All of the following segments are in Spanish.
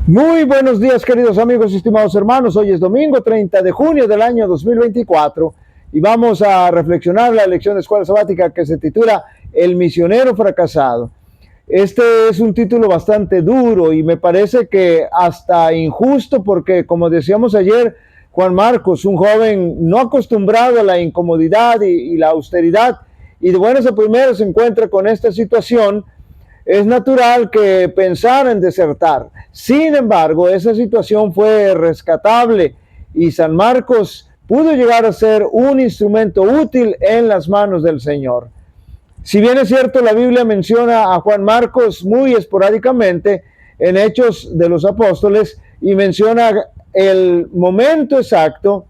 Muy buenos días, queridos amigos y estimados hermanos. Hoy es domingo 30 de junio del año 2024 y vamos a reflexionar la lección de escuela sabática que se titula El misionero fracasado. Este es un título bastante duro y me parece que hasta injusto porque, como decíamos ayer, Juan Marcos, un joven no acostumbrado a la incomodidad y la austeridad, y de buenas a primeras se encuentra con esta situación. Es natural que pensara en desertar. Sin embargo, esa situación fue rescatable y San Marcos pudo llegar a ser un instrumento útil en las manos del Señor. Si bien es cierto, la Biblia menciona a Juan Marcos muy esporádicamente en Hechos de los Apóstoles y menciona el momento exacto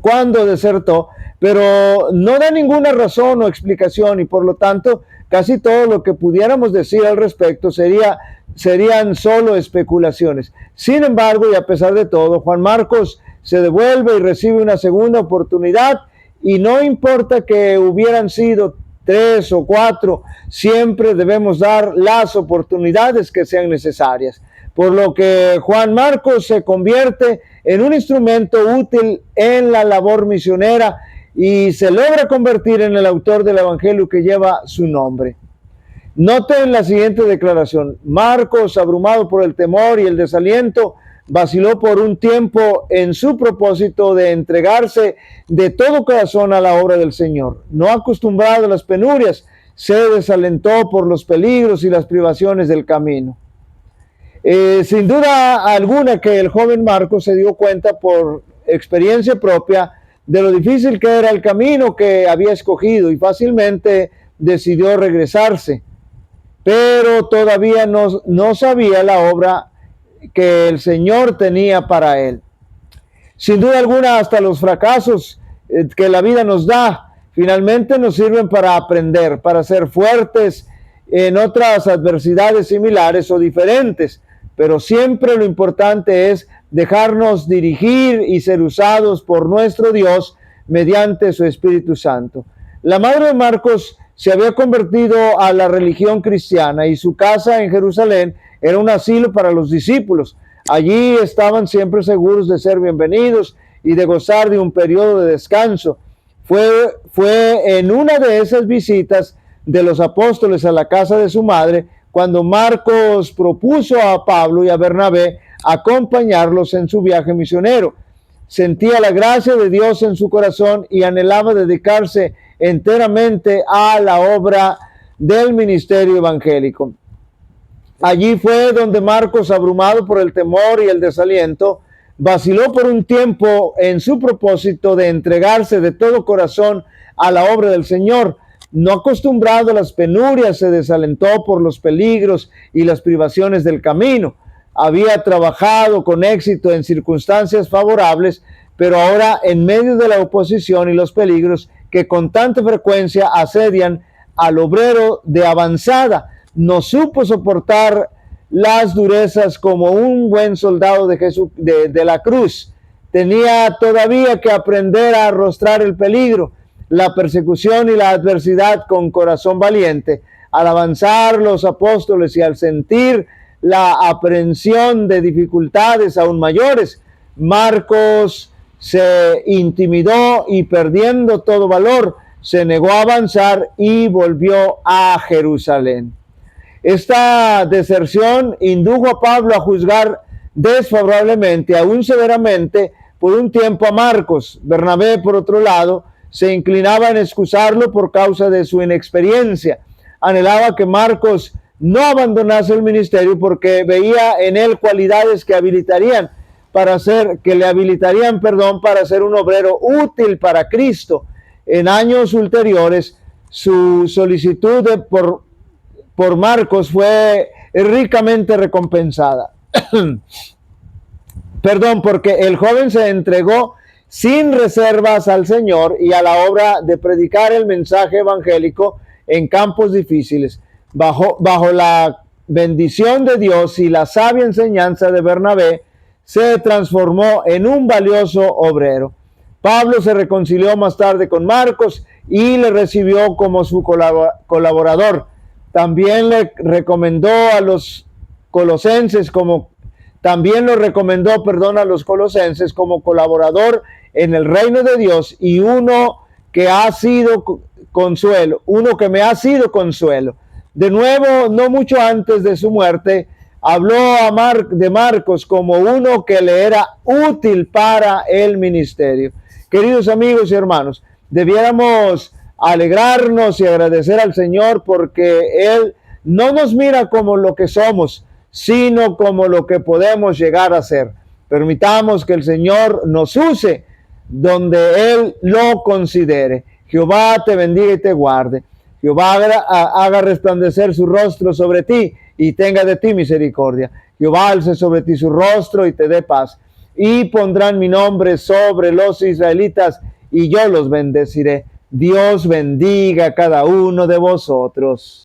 cuando desertó, pero no da ninguna razón o explicación y por lo tanto casi todo lo que pudiéramos decir al respecto serían solo especulaciones. Sin embargo, y a pesar de todo, Juan Marcos se devuelve y recibe una segunda oportunidad, y no importa que hubieran sido 3 o 4, siempre debemos dar las oportunidades que sean necesarias. Por lo que Juan Marcos se convierte en un instrumento útil en la labor misionera y se logra convertir en el autor del evangelio que lleva su nombre. Noten la siguiente declaración: Marcos, abrumado por el temor y el desaliento, vaciló por un tiempo en su propósito de entregarse de todo corazón a la obra del Señor. No acostumbrado a las penurias, se desalentó por los peligros y las privaciones del camino. Sin duda alguna que el joven Marcos se dio cuenta por experiencia propia de lo difícil que era el camino que había escogido y fácilmente decidió regresarse, pero todavía no sabía la obra que el Señor tenía para él. Sin duda alguna, hasta los fracasos que la vida nos da finalmente nos sirven para aprender, para ser fuertes en otras adversidades similares o diferentes, pero siempre lo importante es dejarnos dirigir y ser usados por nuestro Dios mediante su Espíritu Santo. La madre de Marcos se había convertido a la religión cristiana y su casa en Jerusalén era un asilo para los discípulos. Allí estaban siempre seguros de ser bienvenidos y de gozar de un periodo de descanso. Fue en una de esas visitas de los apóstoles a la casa de su madre cuando Marcos propuso a Pablo y a Bernabé acompañarlos en su viaje misionero. Sentía la gracia de Dios en su corazón y anhelaba dedicarse enteramente a la obra del ministerio evangélico. Allí fue donde Marcos, abrumado por el temor y el desaliento, vaciló por un tiempo en su propósito de entregarse de todo corazón a la obra del Señor. No acostumbrado a las penurias, se desalentó por los peligros y las privaciones del camino. Había trabajado con éxito en circunstancias favorables, pero ahora, en medio de la oposición y los peligros que con tanta frecuencia asedian al obrero de avanzada, no supo soportar las durezas como un buen soldado de la cruz. Tenía todavía que aprender a arrostrar el peligro, la persecución y la adversidad con corazón valiente. Al avanzar los apóstoles y al sentir la aprehensión de dificultades aún mayores, Marcos se intimidó y, perdiendo todo valor, se negó a avanzar y volvió a Jerusalén. Esta deserción indujo a Pablo a juzgar desfavorablemente, aún severamente, por un tiempo a Marcos. Bernabé, por otro lado, se inclinaba en excusarlo por causa de su inexperiencia. Anhelaba que Marcos no abandonase el ministerio porque veía en él cualidades que le habilitarían para ser un obrero útil para Cristo. En años ulteriores, su solicitud por Marcos fue ricamente recompensada. Porque el joven se entregó sin reservas al Señor y a la obra de predicar el mensaje evangélico en campos difíciles. Bajo la bendición de Dios y la sabia enseñanza de Bernabé, se transformó en un valioso obrero. Pablo se reconcilió más tarde con Marcos y le recibió como su colaborador. También le recomendó a los colosenses como también lo recomendó, perdón, a los colosenses como colaborador en el reino de Dios y uno que ha sido consuelo, uno que me ha sido consuelo. De nuevo, no mucho antes de su muerte, habló de Marcos como uno que le era útil para el ministerio. Queridos amigos y hermanos, debiéramos alegrarnos y agradecer al Señor porque Él no nos mira como lo que somos, sino como lo que podemos llegar a ser. Permitamos que el Señor nos use donde Él lo considere. Jehová te bendiga y te guarde. Jehová haga resplandecer su rostro sobre ti y tenga de ti misericordia. Jehová alce sobre ti su rostro y te dé paz. Y pondrán mi nombre sobre los israelitas y yo los bendeciré. Dios bendiga a cada uno de vosotros.